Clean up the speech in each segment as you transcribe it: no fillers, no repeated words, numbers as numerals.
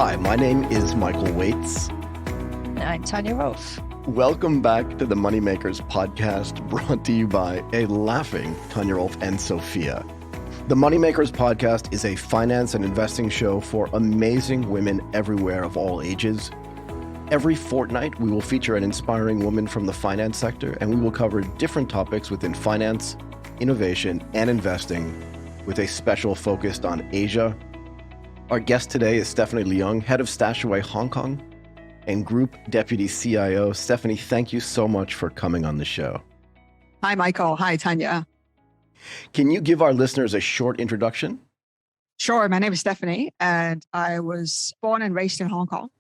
Hi, my name is Michael Waits. And I'm Tanya Rolfe. Welcome back to the Moneymakers podcast, brought to you by a laughing Tanya Rolfe and Sophia. The Moneymakers podcast is a finance and investing show for amazing women everywhere of all ages. Every fortnight, we will feature an inspiring woman from the finance sector, and we will cover different topics within finance, innovation, and investing, with a special focus on Asia. Our guest today is Stephanie Leung, head of StashAway Hong Kong and Group Deputy CIO. Stephanie, thank you so much for coming on the show. Hi, Michael. Hi, Tanya. Can you give our listeners a short introduction? Sure. My name is Stephanie, and I was born and raised in Hong Kong.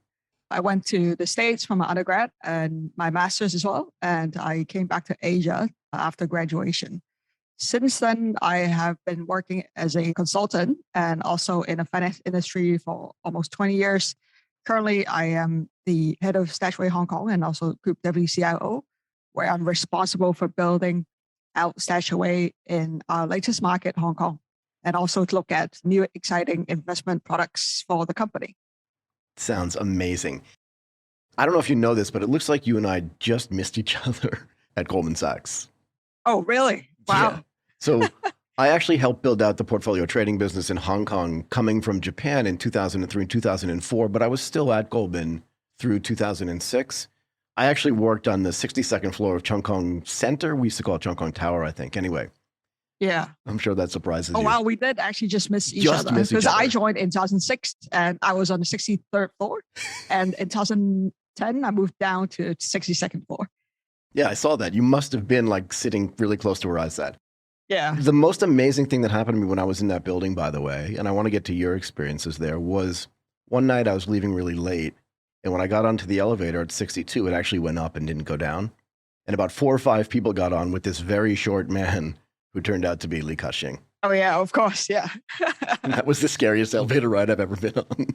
I went to the States for my undergrad and my master's as well, and I came back to Asia after graduation. Since then, I have been working as a consultant and also in the finance industry for almost 20 years. Currently, I am the head of StashAway Hong Kong and also Group Deputy CIO, where I'm responsible for building out StashAway in our latest market, Hong Kong, and also to look at new exciting investment products for the company. Sounds amazing. I don't know if you know this, but it looks like you and I just missed each other at Goldman Sachs. Oh, really? Wow. Yeah. So I actually helped build out the portfolio trading business in Hong Kong, coming from Japan in 2003 and 2004, but I was still at Goldman through 2006. I actually worked on the 62nd floor of Cheung Kong Center. We used to call it Cheung Kong Tower, I think. Anyway. Yeah. I'm sure that surprises you. Oh, wow. We did actually just miss each other. Because I joined in 2006 and I was on the 63rd floor. And in 2010, I moved down to 62nd floor. Yeah, I saw that. You must have been like sitting really close to where I sat. Yeah. The most amazing thing that happened to me when I was in that building, by the way, and I want to get to your experiences there, was one night I was leaving really late. And when I got onto the elevator at 62, it actually went up and didn't go down. And about 4 or 5 people got on with this very short man who turned out to be Li Ka-shing. Oh, yeah, of course. Yeah. That was the scariest elevator ride I've ever been on.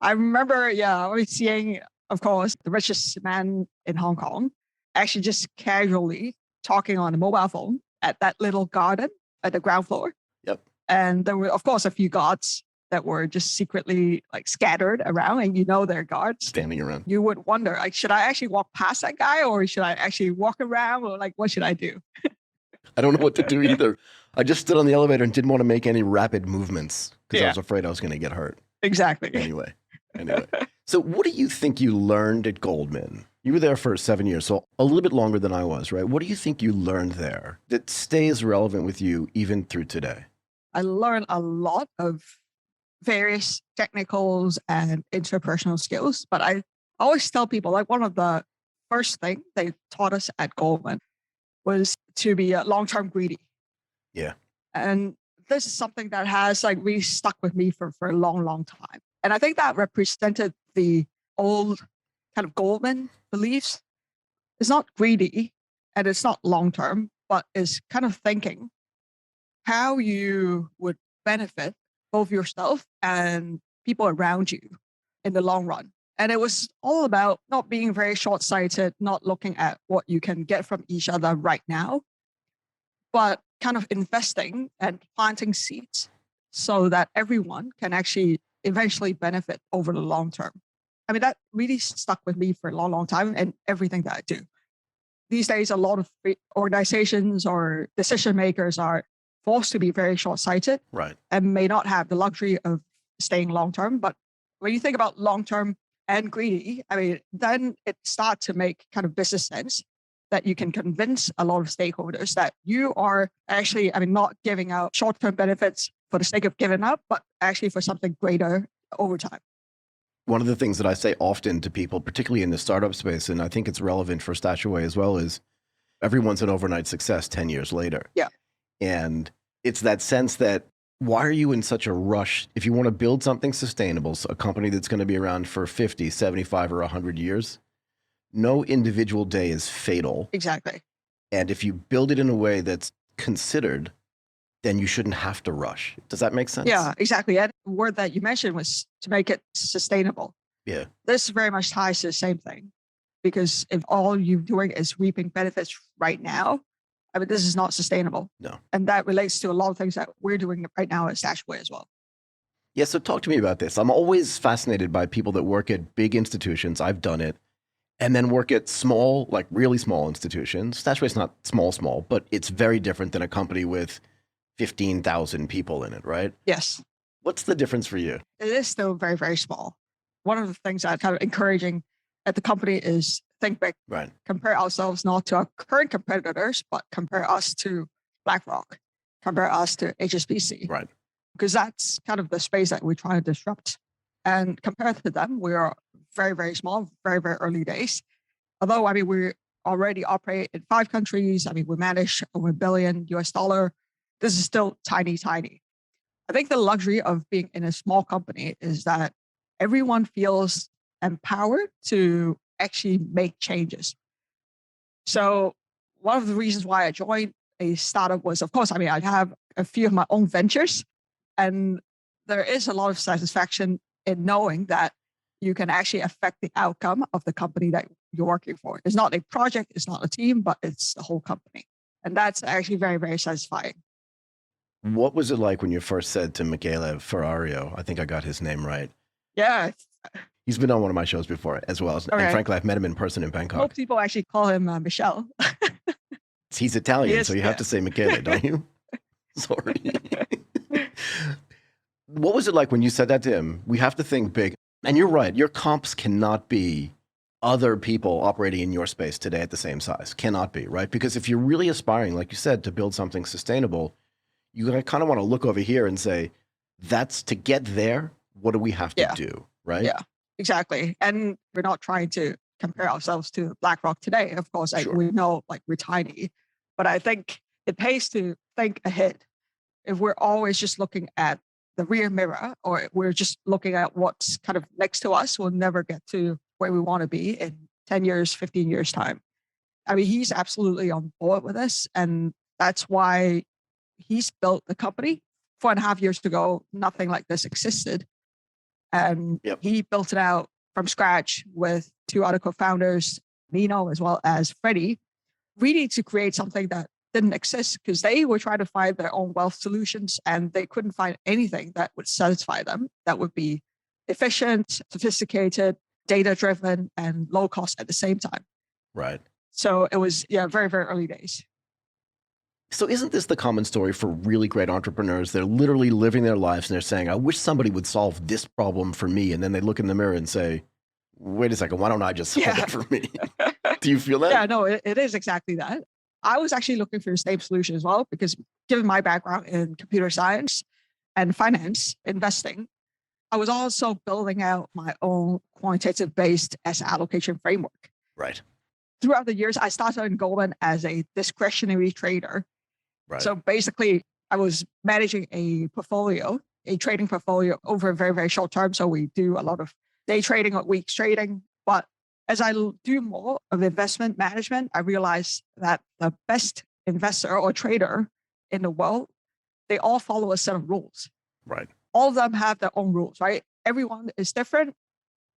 I remember, always seeing, of course, the richest man in Hong Kong actually just casually talking on a mobile phone at that little garden at the ground floor. Yep. And there were, of course, a few guards that were just secretly like scattered around, and they're guards standing around. You would wonder, like, should I actually walk past that guy or should I actually walk around, or like, what should I do? I don't know what to do either. I just stood on the elevator and didn't want to make any rapid movements because I was afraid I was going to get hurt. Exactly. Anyway. So what do you think you learned at Goldman? You were there for 7 years, so a little bit longer than I was, right? What do you think you learned there that stays relevant with you even through today? I learned a lot of various technicals and interpersonal skills, but I always tell people, like, one of the first things they taught us at Goldman was to be long-term greedy. Yeah. And this is something that has like really stuck with me for a long, long time. And I think that represented the old kind of Goldman beliefs. It's not greedy and it's not long-term, but it's kind of thinking how you would benefit both yourself and people around you in the long run. And it was all about not being very short-sighted, not looking at what you can get from each other right now, but kind of investing and planting seeds so that everyone can actually eventually benefit over the long term. I mean, that really stuck with me for a long, long time and everything that I do. These days, a lot of organizations or decision makers are forced to be very short-sighted, right, and may not have the luxury of staying long-term. But when you think about long-term and greedy, I mean, then it starts to make kind of business sense that you can convince a lot of stakeholders that you are actually, not giving out short-term benefits for the sake of giving up, but actually for something greater over time. One of the things that I say often to people, particularly in the startup space, and I think it's relevant for StashAway as well, is everyone's an overnight success 10 years later. Yeah. And it's that sense that why are you in such a rush? If you want to build something sustainable, so a company that's going to be around for 50, 75, or 100 years, no individual day is fatal. Exactly. And if you build it in a way that's considered, then you shouldn't have to rush. Does that make sense? Yeah, exactly. And the word that you mentioned was to make it sustainable. Yeah. This very much ties to the same thing, because if all you're doing is reaping benefits right now, this is not sustainable. No. And that relates to a lot of things that we're doing right now at StashAway as well. Yeah, so talk to me about this. I'm always fascinated by people that work at big institutions. I've done it. And then work at small, like really small institutions. StashAway's not small, but it's very different than a company with 15,000 people in it, right? Yes, What's the difference for you? it is still very, very small. One of the things I'm kind of encouraging at the company is think big, Right. compare ourselves not to our current competitors, but compare us to BlackRock, compare us to HSBC, Right. because that's kind of the space that we're trying to disrupt. And compared to them, we are very, very small, very, very early days. Although, I mean, we already operate in 5 countries. I mean, we manage over $1 billion US. This is still tiny, tiny. I think the luxury of being in a small company is that everyone feels empowered to actually make changes. So one of the reasons why I joined a startup was, of course, I mean, I have a few of my own ventures, and there is a lot of satisfaction in knowing that you can actually affect the outcome of the company that you're working for. It's not a project, it's not a team, but it's the whole company. And that's actually very, very satisfying. What was it like when you first said to Michele Ferrario, I think I got his name right. Yeah. He's been on one of my shows before as well. And Okay. frankly, I've met him in person in Bangkok. Most people actually call him Michelle. He's Italian, He is, so you have yeah. to say Michele, don't you? Sorry. What was it like when you said that to him? We have to think big. And you're right. Your comps cannot be other people operating in your space today at the same size. Cannot be, right? Because if you're really aspiring, like you said, to build something sustainable, you kind of want to look over here and say, that's to get there. What do we have to Yeah. do, right? Yeah, exactly. And we're not trying to compare ourselves to BlackRock today. Of course, Sure. we know like we're tiny, but I think it pays to think ahead. If we're always just looking at the rear mirror, or we're just looking at what's kind of next to us, we'll never get to where we want to be in 10 years, 15 years time. I mean, he's absolutely on board with this. And that's why he's built the company. 4.5 years ago, nothing like this existed. And Yep. he built it out from scratch with 2 other co-founders, Nino as well as Freddie, really to create something that didn't exist, because they were trying to find their own wealth solutions and they couldn't find anything that would satisfy them, that would be efficient, sophisticated, data-driven, and low cost at the same time. Right. So it was, yeah, very, very early days. So isn't this the common story for really great entrepreneurs? They're literally living their lives and they're saying, I wish somebody would solve this problem for me. And then they look in the mirror and say, wait a second, why don't I just solve it for me? Do you feel that? Yeah, no, it is exactly that. I was actually looking for the same solution as well, because given my background in computer science and finance, investing, I was also building out my own quantitative-based asset allocation framework. Right. Throughout the years, I started in Goldman as a discretionary trader. Right. So basically, I was managing a trading portfolio over a very, very short term. So we do a lot of day trading or weeks trading. But as I do more of investment management, I realized that the best investor or trader in the world, they all follow a set of rules. Right. All of them have their own rules, right? Everyone is different.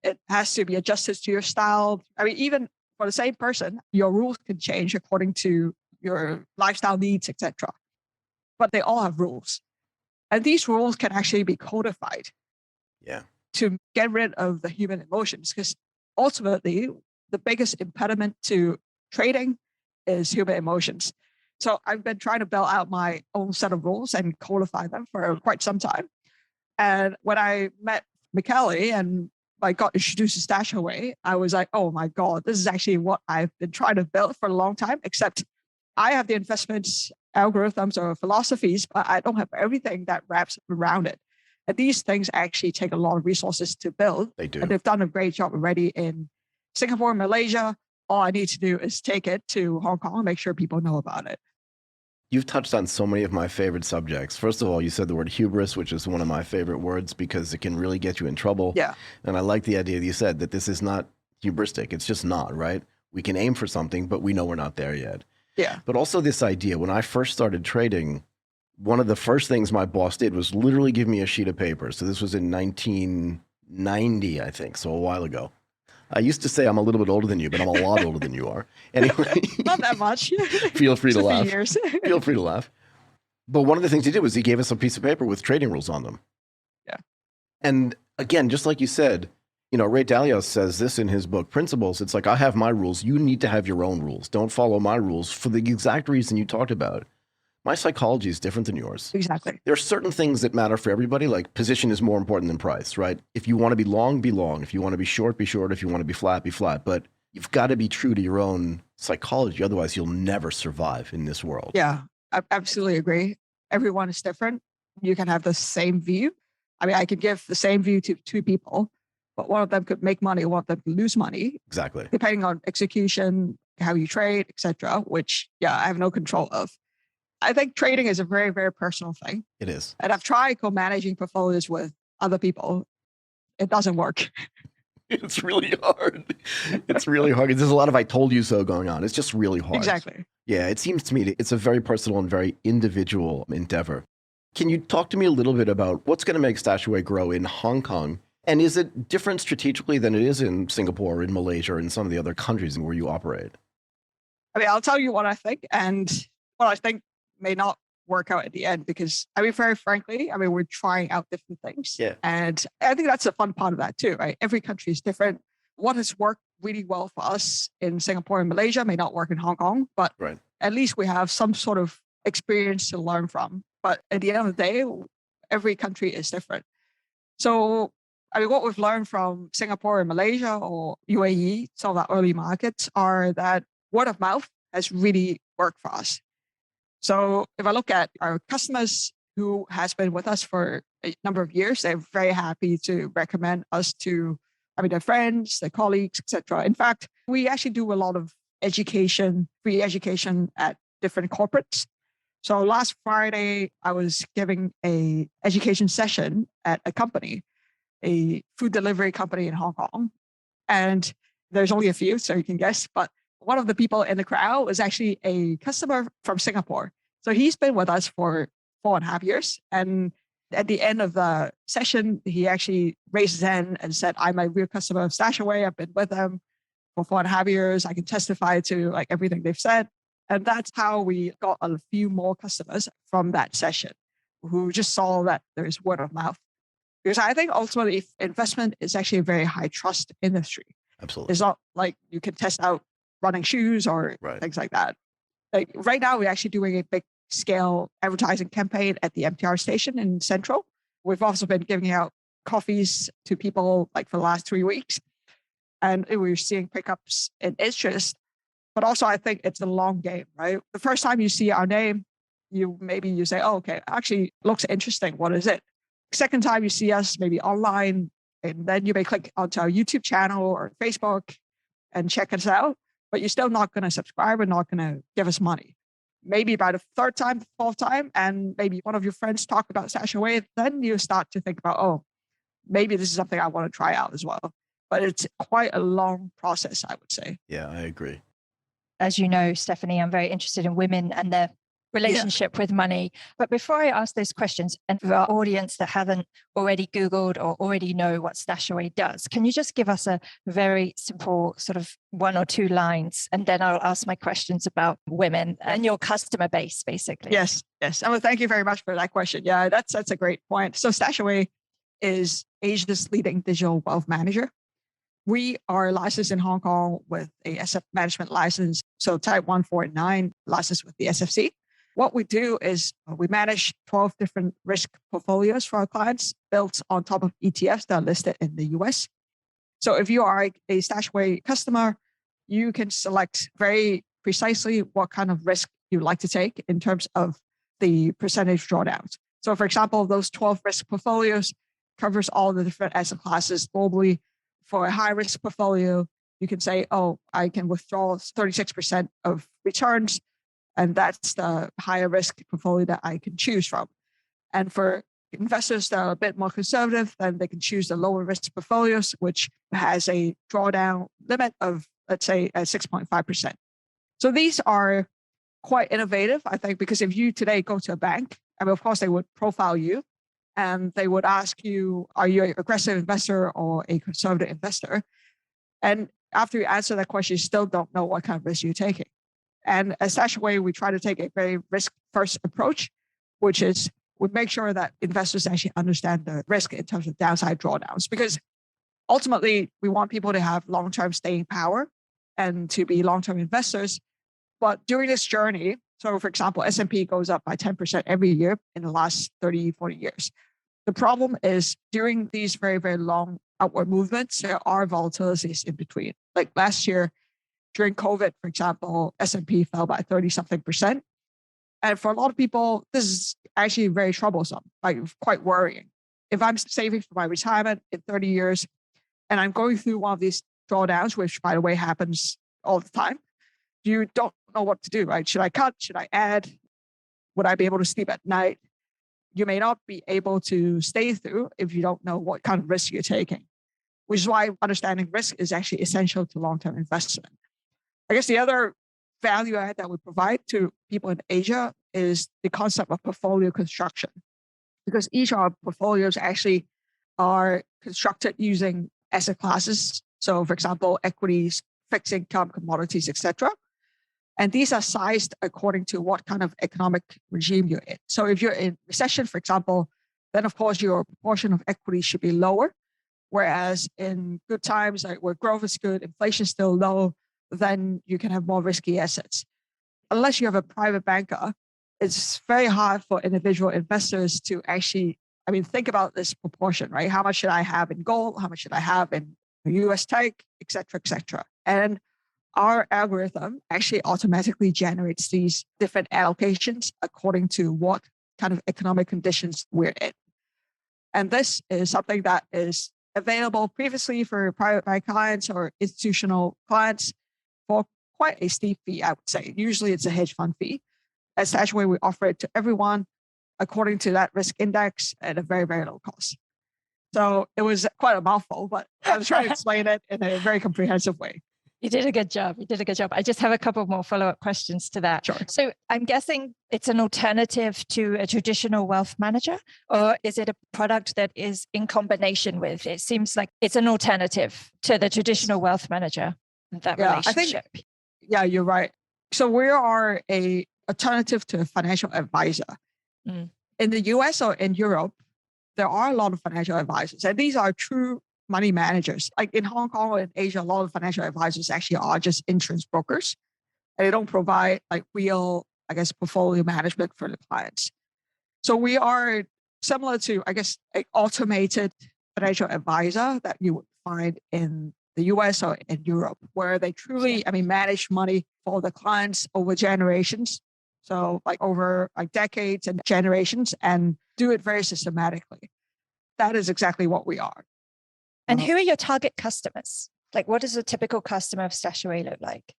It has to be adjusted to your style. I mean, even for the same person, your rules can change according to your lifestyle needs, etc. But they all have rules. And these rules can actually be codified. Yeah. To get rid of the human emotions, because ultimately the biggest impediment to trading is human emotions. So I've been trying to build out my own set of rules and codify them for quite some time. And when I met Michele and I got introduced to StashAway, I was like, oh my God, this is actually what I've been trying to build for a long time, except I have the investments algorithms or philosophies, but I don't have everything that wraps around it. And these things actually take a lot of resources to build. They do. And they've done a great job already in Singapore and Malaysia. All I need to do is take it to Hong Kong and make sure people know about it. You've touched on so many of my favorite subjects. First of all, you said the word hubris, which is one of my favorite words because it can really get you in trouble. Yeah. And I like the idea that you said that this is not hubristic. It's just not, right? We can aim for something, but we know we're not there yet. Yeah. But also this idea, when I first started trading, one of the first things my boss did was literally give me a sheet of paper. So this was in 1990, I think, so a while ago. I used to say I'm a little bit older than you, but I'm a lot older than you are. Anyway. Not that much. Feel free to Just a few laugh. years. Feel free to laugh. But one of the things he did was he gave us a piece of paper with trading rules on them. Yeah. And again, just like you said, Ray Dalio says this in his book, Principles. It's like, I have my rules. You need to have your own rules. Don't follow my rules for the exact reason you talked about. My psychology is different than yours. Exactly. There are certain things that matter for everybody. Like position is more important than price, right? If you want to be long, be long. If you want to be short, be short. If you want to be flat, be flat. But you've got to be true to your own psychology. Otherwise, you'll never survive in this world. Yeah, I absolutely agree. Everyone is different. You can have the same view. I mean, I could give the same view to two people, but one of them could make money, one of them could lose money. Exactly. Depending on execution, how you trade, etc., which, yeah, I have no control of. I think trading is a very, very personal thing. It is. And I've tried co-managing portfolios with other people. It doesn't work. It's really hard. It's really hard. There's a lot of I told you so going on. It's just really hard. Exactly. Yeah, it seems to me it's a very personal and very individual endeavor. Can you talk to me a little bit about what's going to make StashAway grow in Hong Kong? And is it different strategically than it is in Singapore, in Malaysia, or in some of the other countries where you operate? I mean, I'll tell you what I think, and what I think may not work out at the end, because I mean, very frankly, I mean, we're trying out different things. Yeah. And I think that's a fun part of that too, right? Every country is different. What has worked really well for us in Singapore and Malaysia may not work in Hong Kong, but Right. at least we have some sort of experience to learn from. But at the end of the day, every country is different. So, I mean, what we've learned from Singapore and Malaysia or UAE, some of our early markets, are that word of mouth has really worked for us. So if I look at our customers who has been with us for a number of years, they're very happy to recommend us to, I mean, their friends, their colleagues, etc. In fact, we actually do a lot of education, free education at different corporates. So last Friday, I was giving a education session at a company, a food delivery company in Hong Kong. And there's only a few, so you can guess, but one of the people in the crowd was actually a customer from Singapore. So he's been with us for 4.5 years. And at the end of the session, he actually raised his hand and said, I'm a real customer of StashAway. I've been with them for 4.5 years. I can testify to like everything they've said. And that's how we got a few more customers from that session who just saw that there's word of mouth. Because I think ultimately investment is actually a very high trust industry. Absolutely. It's not like you can test out running shoes or Right. things like that. Like right now, we're actually doing a big scale advertising campaign at the MTR station in Central. We've also been giving out coffees to people like for the last 3 weeks. And we're seeing pickups in interest. But also, I think it's a long game, right? The first time you see our name, you say, oh, okay, actually looks interesting. What is it? Second time you see us maybe online, and then you may click onto our YouTube channel or Facebook and check us out. But you're still not going to subscribe and not going to give us money. Maybe by the third time, fourth time, and maybe one of your friends talk about StashAway, then you start to think about, oh, maybe this is something I want to try out as well. But it's quite a long process, I would say. Yeah, I agree. As you know, Stephanie, I'm very interested in women and their relationship with money. But before I ask those questions, and for our audience that haven't already Googled or already know what StashAway does, can you just give us a very simple sort of 1 or 2 lines, and then I'll ask my questions about women and your customer base, basically. Yes. Well, thank you very much for that question. Yeah, that's a great point. So StashAway is Asia's leading digital wealth manager. We are licensed in Hong Kong with a asset management license, so type 149 license with the SFC. What we do is we manage 12 different risk portfolios for our clients built on top of ETFs that are listed in the US. So if you are a StashAway customer, you can select very precisely what kind of risk you'd like to take in terms of the percentage drawdowns. So for example, those 12 risk portfolios covers all the different asset classes globally. For a high risk portfolio, you can say, oh, I can withdraw 36% of returns. And that's the higher risk portfolio that I can choose from. And for investors that are a bit more conservative, then they can choose the lower risk portfolios, which has a drawdown limit of, let's say, 6.5%. So these are quite innovative, I think, because if you today go to a bank, I mean, of course, they would profile you and they would ask you, are you an aggressive investor or a conservative investor? And after you answer that question, you still don't know what kind of risk you're taking. And at StashAway, we try to take a very risk-first approach, which is we make sure that investors actually understand the risk in terms of downside drawdowns, because ultimately we want people to have long-term staying power and to be long-term investors. But during this journey, so for example, S&P goes up by 10% every year in the last 30, 40 years. The problem is during these very, very long upward movements, there are volatilities in between. Like last year, during COVID, for example, S&P fell by 30-something%. And for a lot of people, this is actually very troublesome, like quite worrying. If I'm saving for my retirement in 30 years and I'm going through one of these drawdowns, which by the way happens all the time, you don't know what to do, right? Should I cut? Should I add? Would I be able to sleep at night? You may not be able to stay through if you don't know what kind of risk you're taking, which is why understanding risk is actually essential to long-term investment. I guess the other value add that we provide to people in Asia is the concept of portfolio construction, because each of our portfolios actually are constructed using asset classes. So for example, equities, fixed income, commodities, etc. And these are sized according to what kind of economic regime you're in. So if you're in recession, for example, then of course your proportion of equity should be lower. Whereas in good times, like where growth is good, inflation is still low, then you can have more risky assets. Unless you have a private banker, it's very hard for individual investors to actually, think about this proportion, right? How much should I have in gold? How much should I have in US tech, et cetera, et cetera. And our algorithm actually automatically generates these different allocations according to what kind of economic conditions we're in. And this is something that is available previously for private bank clients or institutional clients for quite a steep fee, I would say. Usually it's a hedge fund fee. At StashAway, we offer it to everyone according to that risk index at a very, very low cost. So it was quite a mouthful, but I was trying to explain it in a very comprehensive way. You did a good job. You did a good job. I just have a couple more follow-up questions to that. Sure. So I'm guessing it's an alternative to a traditional wealth manager, or is it a product that is in combination with? It seems like it's an alternative to the traditional wealth manager, that relationship. You're right. So we are a alternative to a financial advisor. In the US or in Europe, there are a lot of financial advisors, and these are true money managers. Like in Hong Kong or in Asia, a lot of financial advisors actually are just insurance brokers, and they don't provide like real, portfolio management for the clients. So we are similar to, an automated financial advisor that you would find in the US or in Europe, where they truly, manage money for the clients over generations. So like over decades and generations, and do it very systematically. That is exactly what we are. And who are your target customers? Like, what does a typical customer of StashAway look like?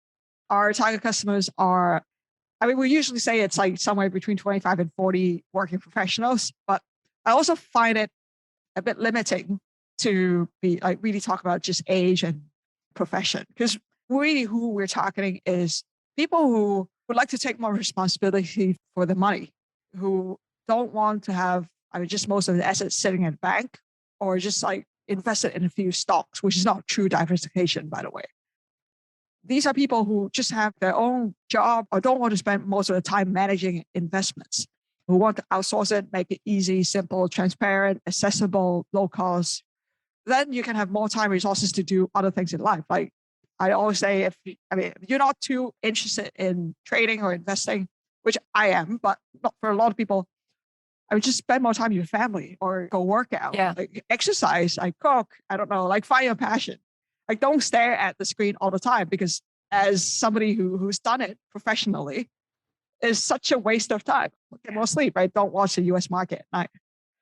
Our target customers are, we usually say it's like somewhere between 25 and 40 working professionals, but I also find it a bit limiting to be really talk about just age and profession, because really who we're targeting is people who would like to take more responsibility for the money, who don't want to have, just most of the assets sitting in a bank, or just invested in a few stocks, which is not true diversification, by the way. These are people who just have their own job or don't want to spend most of the time managing investments, who want to outsource it, make it easy, simple, transparent, accessible, low cost. Then you can have more time, resources to do other things in life. Like I always say, if you're not too interested in trading or investing, which I am, but not for a lot of people, just spend more time with your family or go work out, exercise, cook, find your passion. Don't stare at the screen all the time, because as somebody who's done it professionally, it's such a waste of time. Get more sleep, right? Don't watch the US market at night,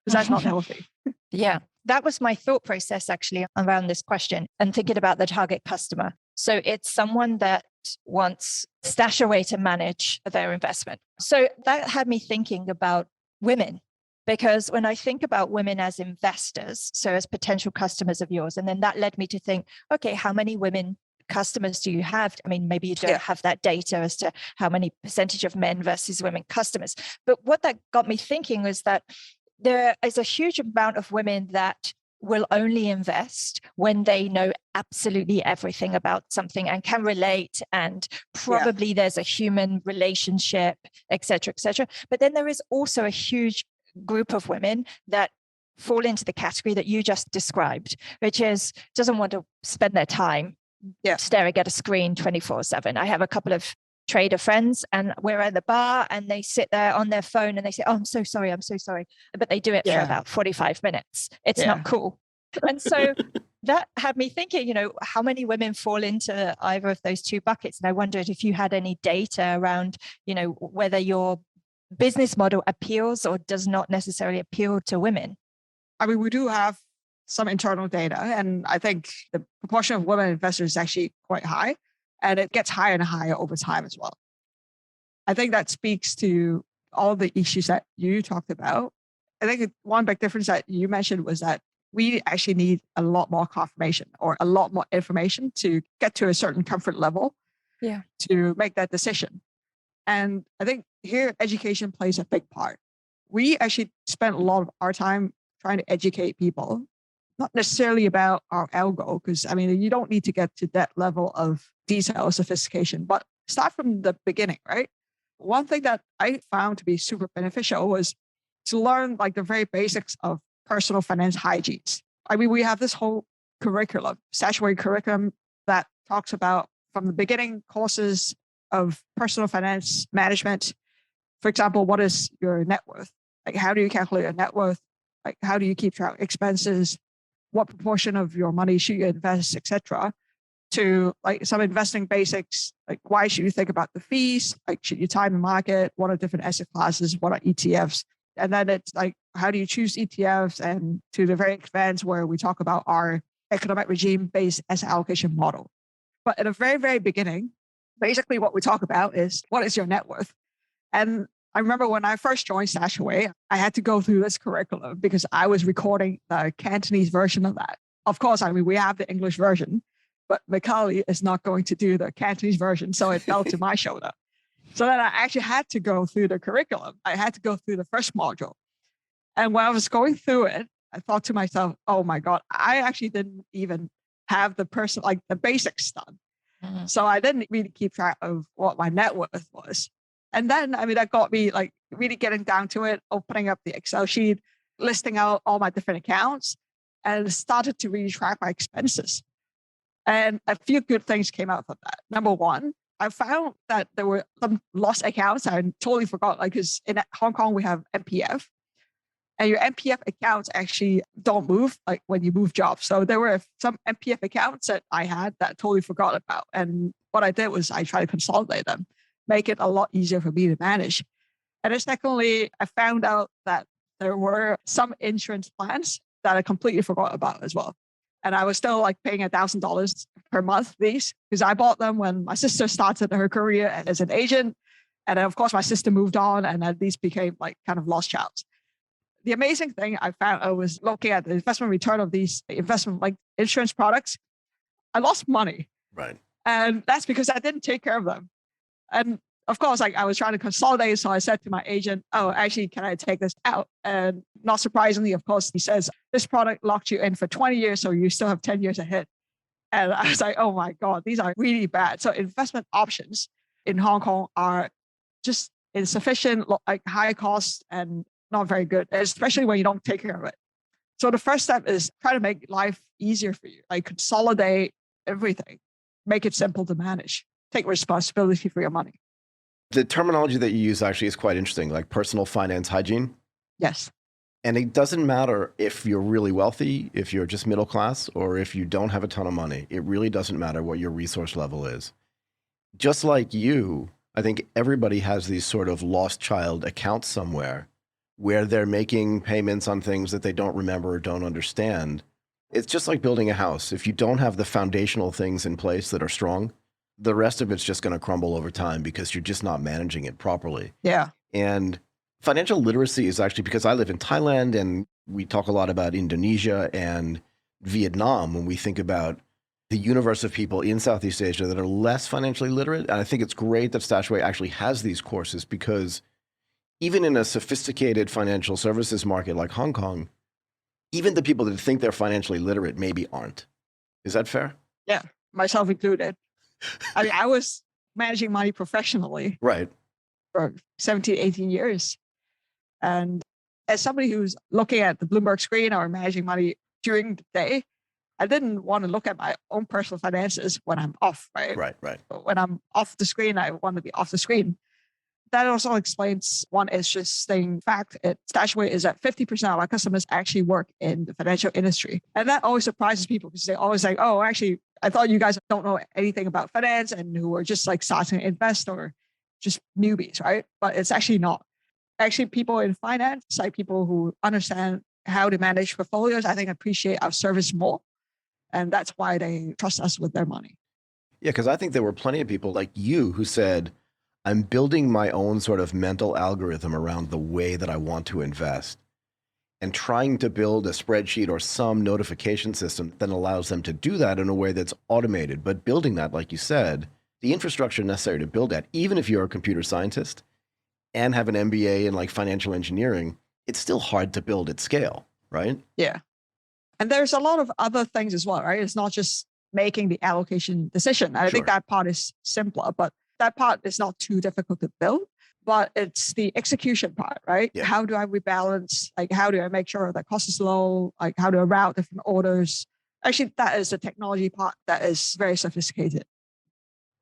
because that's not healthy. Yeah, that was my thought process actually around this question and thinking about the target customer. So it's someone that wants StashAway to manage their investment. So that had me thinking about women, because when I think about women as investors, so as potential customers of yours, and then that led me to think, okay, how many women customers do you have? Maybe you don't have that data as to how many percentage of men versus women customers. But what that got me thinking was that there is a huge amount of women that will only invest when they know absolutely everything about something and can relate, and probably there's a human relationship, et cetera, et cetera. But then there is also a huge group of women that fall into the category that you just described, which is doesn't want to spend their time staring at a screen 24/7. I have a couple of trader friends and we're at the bar and they sit there on their phone and they say, "Oh, I'm so sorry. I'm so sorry." But they do it for about 45 minutes. It's not cool. And so that had me thinking, how many women fall into either of those two buckets? And I wondered if you had any data around, whether your business model appeals or does not necessarily appeal to women. I mean, we do have some internal data, and I think the proportion of women investors is actually quite high, and it gets higher and higher over time as well. I think that speaks to all the issues that you talked about. I think one big difference that you mentioned was that we actually need a lot more confirmation or a lot more information to get to a certain comfort level to make that decision. And I think here education plays a big part. We actually spent a lot of our time trying to educate people, not necessarily about our algo, because I mean, you don't need to get to that level of detail or sophistication, but start from the beginning, right? One thing that I found to be super beneficial was to learn like the very basics of personal finance hygienes. I mean, we have this whole curriculum, StashAway curriculum, that talks about from the beginning courses of personal finance management. For example, what is your net worth? Like, how do you calculate your net worth? Like, how do you keep track of expenses? What proportion of your money should you invest, etc. To like some investing basics, like why should you think about the fees? Like, should you time the market? What are different asset classes? What are ETFs? And then it's like, how do you choose ETFs? And to the very advanced where we talk about our economic regime-based asset allocation model. But at the very, very beginning, basically what we talk about is what is your net worth? And I remember when I first joined StashAway, I had to go through this curriculum because I was recording the Cantonese version of that. Of course, I mean, we have the English version, but Macaulay is not going to do the Cantonese version. So it fell to my shoulder. So then I actually had to go through the curriculum. I had to go through the first module. And when I was going through it, I thought to myself, oh my God, I actually didn't even have the basics done. Mm-hmm. So I didn't really keep track of what my net worth was. And then, I mean, that got me like really getting down to it, opening up the Excel sheet, listing out all my different accounts, and started to really track my expenses. And a few good things came out from that. Number one, I found that there were some lost accounts I totally forgot, like, because in Hong Kong, we have MPF. And your MPF accounts actually don't move like when you move jobs. So there were some MPF accounts that I had that I totally forgot about. And what I did was I tried to consolidate them, make it a lot easier for me to manage. And then secondly, I found out that there were some insurance plans that I completely forgot about as well. And I was still like paying $1,000 per month these because I bought them when my sister started her career as an agent. And then of course my sister moved on and then these became like kind of lost childs. The amazing thing I found, I was looking at the investment return of these investment like insurance products. I lost money. Right. And that's because I didn't take care of them. And of course, like I was trying to consolidate. So I said to my agent, oh, actually, can I take this out? And not surprisingly, of course, he says, this product locked you in for 20 years. So you still have 10 years ahead. And I was like, oh my God, these are really bad. So investment options in Hong Kong are just insufficient, like high cost and not very good, especially when you don't take care of it. So the first step is try to make life easier for you, like consolidate everything, make it simple to manage, take responsibility for your money. The terminology that you use actually is quite interesting, like personal finance hygiene. Yes. And it doesn't matter if you're really wealthy, if you're just middle class, or if you don't have a ton of money. It really doesn't matter what your resource level is. Just like you, I think everybody has these sort of lost child accounts somewhere where they're making payments on things that they don't remember or don't understand. It's just like building a house. If you don't have the foundational things in place that are strong, the rest of it's just going to crumble over time because you're just not managing it properly. Yeah. And financial literacy is actually, because I live in Thailand and we talk a lot about Indonesia and Vietnam when we think about the universe of people in Southeast Asia that are less financially literate. And I think it's great that StashAway actually has these courses because even in a sophisticated financial services market like Hong Kong, even the people that think they're financially literate maybe aren't. Is that fair? Yeah, myself included. I mean, I was managing money professionally right. for 17, 18 years. And as somebody who's looking at the Bloomberg screen or managing money during the day, I didn't want to look at my own personal finances when I'm off, right? Right. But when I'm off the screen, I want to be off the screen. That also explains one interesting fact. StashAway is that 50% of our customers actually work in the financial industry. And that always surprises people because they always like, oh, actually, I thought you guys don't know anything about finance and who are just like starting to invest or just newbies, right? But it's actually not. Actually, people in finance, like people who understand how to manage portfolios, I think appreciate our service more. And that's why they trust us with their money. Yeah, because I think there were plenty of people like you who said, I'm building my own sort of mental algorithm around the way that I want to invest and trying to build a spreadsheet or some notification system that allows them to do that in a way that's automated. But building that, like you said, the infrastructure necessary to build that, even if you're a computer scientist and have an MBA in like financial engineering, it's still hard to build at scale, right? Yeah. And there's a lot of other things as well, right? It's not just making the allocation decision. I think that part is simpler, but that part is not too difficult to build, but it's the execution part, right? Yeah. How do I rebalance? Like, how do I make sure that cost is low? Like, how do I route different orders? Actually, that is the technology part that is very sophisticated.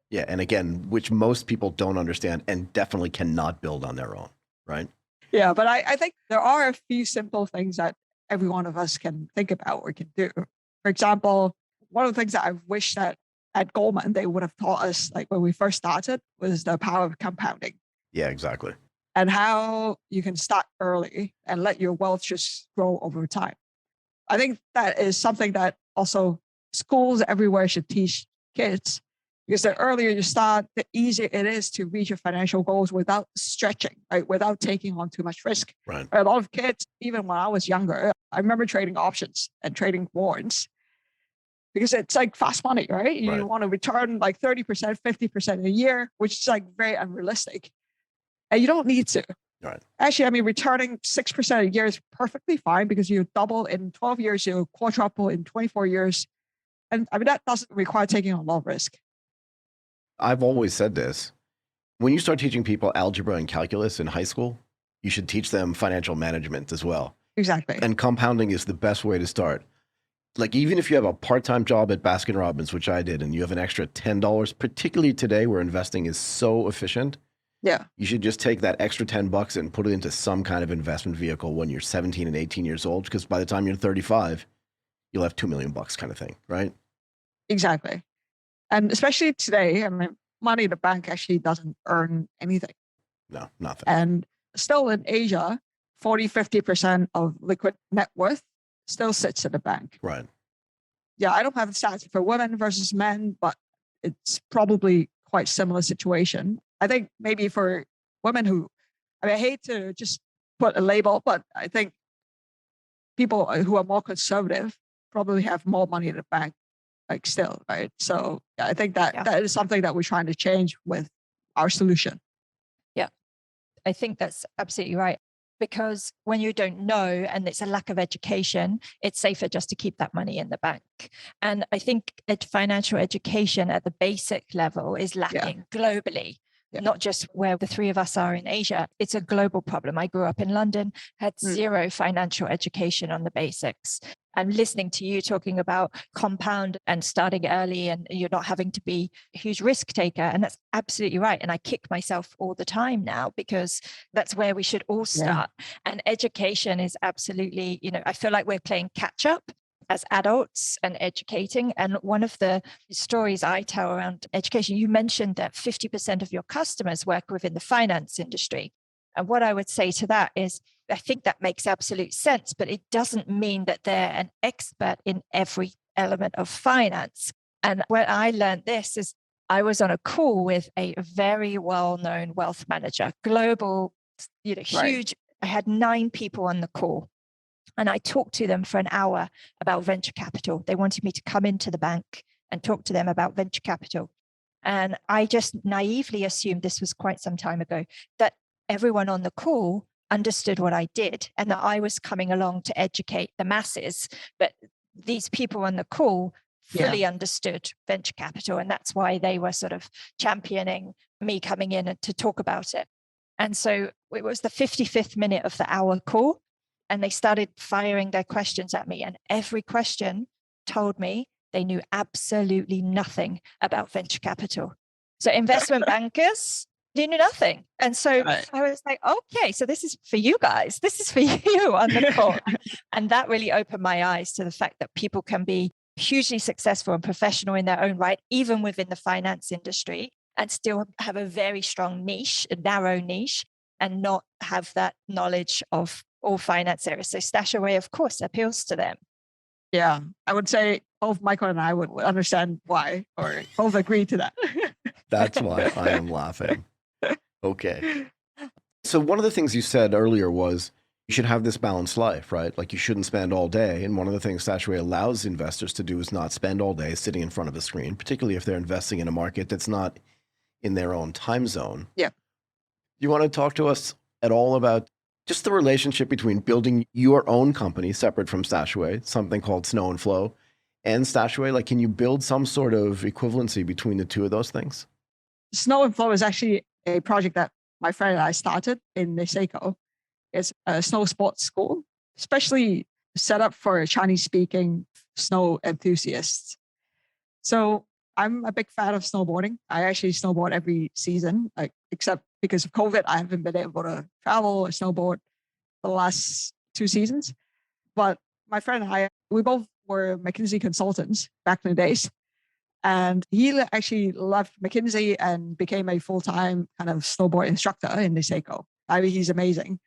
Yeah. And again, which most people don't understand and definitely cannot build on their own, right? Yeah. But I think there are a few simple things that every one of us can think about or can do. For example, one of the things that I wish that at Goldman, they would have taught us, like when we first started, was the power of compounding. Yeah, exactly. And how you can start early and let your wealth just grow over time. I think that is something that also schools everywhere should teach kids, because the earlier you start, the easier it is to reach your financial goals without stretching, right? Without taking on too much risk. Right. A lot of kids, even when I was younger, I remember trading options and trading warrants, because it's like fast money, right? You want to return like 30%, 50% a year, which is like very unrealistic. And you don't need to. Right. Actually, I mean, returning 6% a year is perfectly fine because you double in 12 years, you quadruple in 24 years. And I mean, that doesn't require taking a lot of risk. I've always said this. When you start teaching people algebra and calculus in high school, you should teach them financial management as well. Exactly. And compounding is the best way to start. Like, even if you have a part-time job at Baskin Robbins, which I did, and you have an extra $10, particularly today where investing is so efficient, yeah, you should just take that extra $10 and put it into some kind of investment vehicle when you're 17 and 18 years old, because by the time you're 35, you'll have $2 million kind of thing, right? Exactly. And especially today, I mean, money in the bank actually doesn't earn anything. No, nothing. And still in Asia, 40, 50% of liquid net worth still sits in the bank. Right. Yeah, I don't have the stats for women versus men, but it's probably quite similar situation. I think maybe for women who, I mean, I hate to just put a label, but I think people who are more conservative probably have more money in the bank, like still, right? So yeah, I think that that is something that we're trying to change with our solution. Yeah, I think that's absolutely right. Because when you don't know and it's a lack of education, it's safer just to keep that money in the bank. And I think financial education at the basic level is lacking globally. Not just where the three of us are in Asia. It's a global problem. I grew up in London, had zero financial education on the basics. I'm listening to you talking about compound and starting early, and you're not having to be a huge risk taker. And that's absolutely right. And I kick myself all the time now because that's where we should all start. And education is absolutely, I feel like we're playing catch up as adults and educating. And one of the stories I tell around education, you mentioned that 50% of your customers work within the finance industry. And what I would say to that is, I think that makes absolute sense, but it doesn't mean that they're an expert in every element of finance. And when I learned this is I was on a call with a very well-known wealth manager, global, huge. I had 9 people on the call. And I talked to them for an hour about venture capital. They wanted me to come into the bank and talk to them about venture capital. And I just naively assumed, this was quite some time ago, that everyone on the call understood what I did and that I was coming along to educate the masses. But these people on the call fully understood venture capital. And that's why they were sort of championing me coming in to talk about it. And so it was the 55th minute of the hour call. And they started firing their questions at me. And every question told me they knew absolutely nothing about venture capital. So investment bankers, they knew nothing. And so I was like, okay, so this is for you guys. This is for you on the call. And that really opened my eyes to the fact that people can be hugely successful and professional in their own right, even within the finance industry, and still have a very strong niche, a narrow niche, and not have that knowledge of all finance areas. So StashAway, of course, appeals to them. Yeah, I would say both Michael and I would understand why, or both agree to that. That's why I am laughing. Okay. So one of the things you said earlier was you should have this balanced life, right? Like you shouldn't spend all day. And one of the things StashAway allows investors to do is not spend all day sitting in front of a screen, particularly if they're investing in a market that's not in their own time zone. Yeah. You want to talk to us at all about just the relationship between building your own company separate from StashAway, something called Snow and Flow, and StashAway? Like, can you build some sort of equivalency between the two of those things? Snow and Flow is actually a project that my friend and I started in Niseko. It's a snow sports school, especially set up for Chinese-speaking snow enthusiasts. So I'm a big fan of snowboarding. I actually snowboard every season, except because of COVID, I haven't been able to travel or snowboard for the last 2 seasons. But my friend and I, we both were McKinsey consultants back in the days. And he actually left McKinsey and became a full-time kind of snowboard instructor in Niseko. I mean, he's amazing.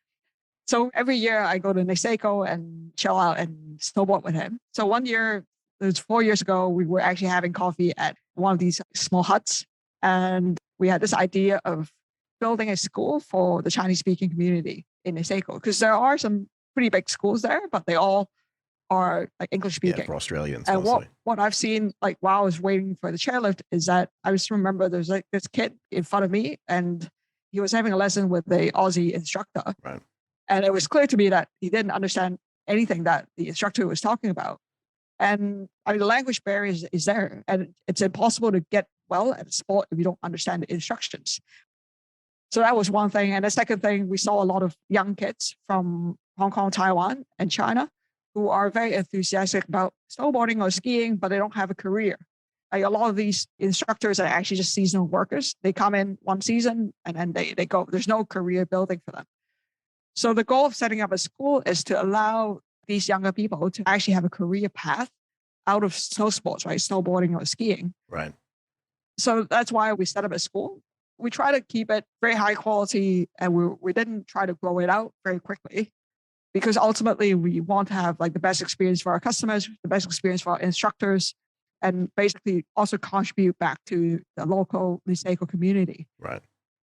So every year I go to Niseko and chill out and snowboard with him. So one year, it was 4 years ago, we were actually having coffee at one of these small huts. And we had this idea of building a school for the Chinese-speaking community in Niseko, because there are some pretty big schools there, but they all are like English speaking. Yeah, for Australians. And mostly. what I've seen, like while I was waiting for the chairlift, is that I just remember there's like this kid in front of me, and he was having a lesson with the Aussie instructor. Right. And it was clear to me that he didn't understand anything that the instructor was talking about. And I mean, the language barrier is there, and it's impossible to get well at a sport if you don't understand the instructions. So that was one thing. And the second thing, we saw a lot of young kids from Hong Kong, Taiwan, and China who are very enthusiastic about snowboarding or skiing, but they don't have a career. Like a lot of these instructors are actually just seasonal workers. They come in one season and then they go. There's no career building for them. So the goal of setting up a school is to allow these younger people to actually have a career path out of snow sports, right? Snowboarding or skiing. Right. So that's why we set up a school. We try to keep it very high quality, and we didn't try to grow it out very quickly, because ultimately we want to have like the best experience for our customers, the best experience for our instructors, and basically also contribute back to the local Niseko community. Right.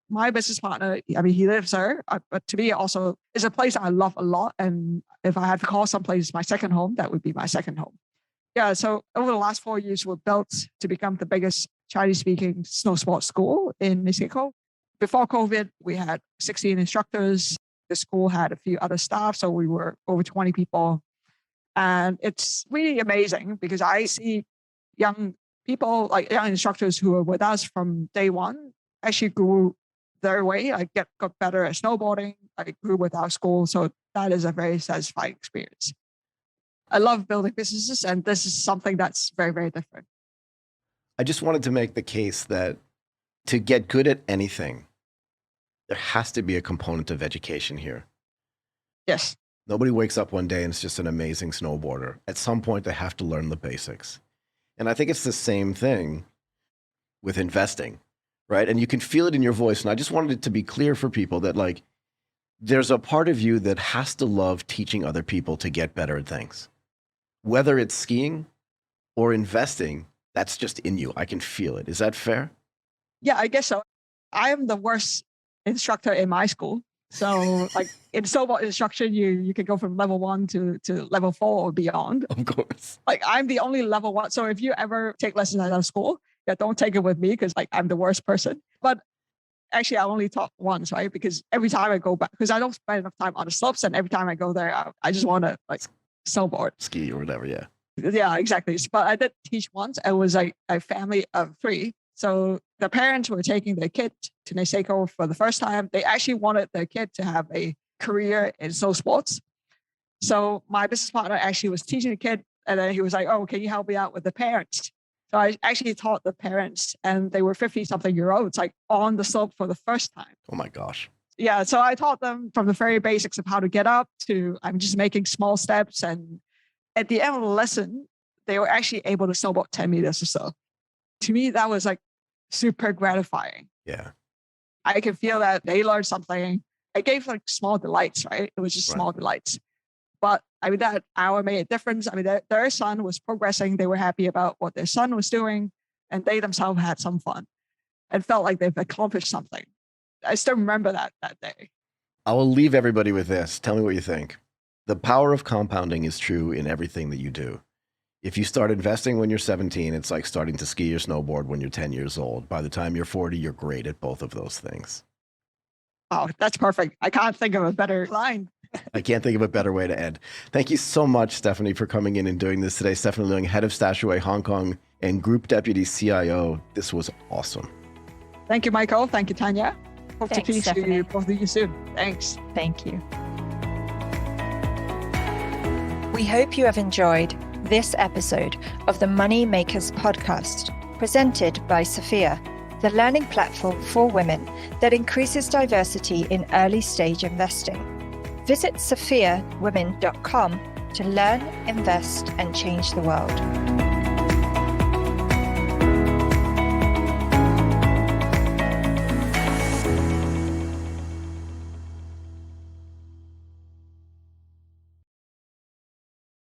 My business partner, I mean, he lives there, but to me also is a place I love a lot. And if I had to call some place my second home, that would be my second home. Yeah, so over the last 4 years, we're built to become the biggest Chinese-speaking snow sports school in Niseko. Before COVID, we had 16 instructors. The school had a few other staff, so we were over 20 people. And it's really amazing because I see young people, like young instructors who are with us from day one, actually grew their way. I got better at snowboarding. I grew with our school. So that is a very satisfying experience. I love building businesses, and this is something that's very, very different. I just wanted to make the case that to get good at anything, there has to be a component of education here. Yes. Nobody wakes up one day and is just an amazing snowboarder. At some point, they have to learn the basics. And I think it's the same thing with investing, right? And you can feel it in your voice. And I just wanted it to be clear for people that like, there's a part of you that has to love teaching other people to get better at things. Whether it's skiing or investing, that's just in you. I can feel it. Is that fair? Yeah, I guess so. I am the worst instructor in my school. So like in snowboard instruction, you can go from level 1 to level 4 or beyond. Of course. Like I'm the only level 1. So if you ever take lessons at our school, yeah, don't take it with me because like I'm the worst person. But actually, I only taught once, right? Because every time I go back, because I don't spend enough time on the slopes, and every time I go there, I just want to like snowboard. Ski or whatever, yeah. Yeah, exactly. But I did teach once. It was like a family of 3. So the parents were taking their kid to Niseko for the first time. They actually wanted their kid to have a career in snow sports. So my business partner actually was teaching the kid, and then he was like, "Oh, can you help me out with the parents?" So I actually taught the parents, and they were 50-something-year-olds, like on the slope for the first time. Oh my gosh. Yeah, so I taught them from the very basics of how to get up to I'm just making small steps. And at the end of the lesson, they were actually able to snowboard 10 meters or so. To me, that was like super gratifying. Yeah. I can feel that they learned something. I gave like small delights, right? It was just Right. small delights. But I mean, that hour made a difference. I mean, their son was progressing. They were happy about what their son was doing, and they themselves had some fun and felt like they've accomplished something. I still remember that day. I will leave everybody with this. Tell me what you think. The power of compounding is true in everything that you do. If you start investing when you're 17, it's like starting to ski or snowboard when you're 10 years old. By the time you're 40, you're great at both of those things. Oh, that's perfect. I can't think of a better line. I can't think of a better way to end. Thank you so much, Stephanie, for coming in and doing this today. Stephanie Leung, head of StashAway Hong Kong and Group Deputy CIO. This was awesome. Thank you, Michael. Thank you, Tanya. Hope Thanks, to see Stephanie. you both of you soon. Thanks. Thank you. We hope you have enjoyed this episode of the Money Makers podcast, presented by Sophia, the learning platform for women that increases diversity in early stage investing. Visit sophiawomen.com to learn, invest, and change the world.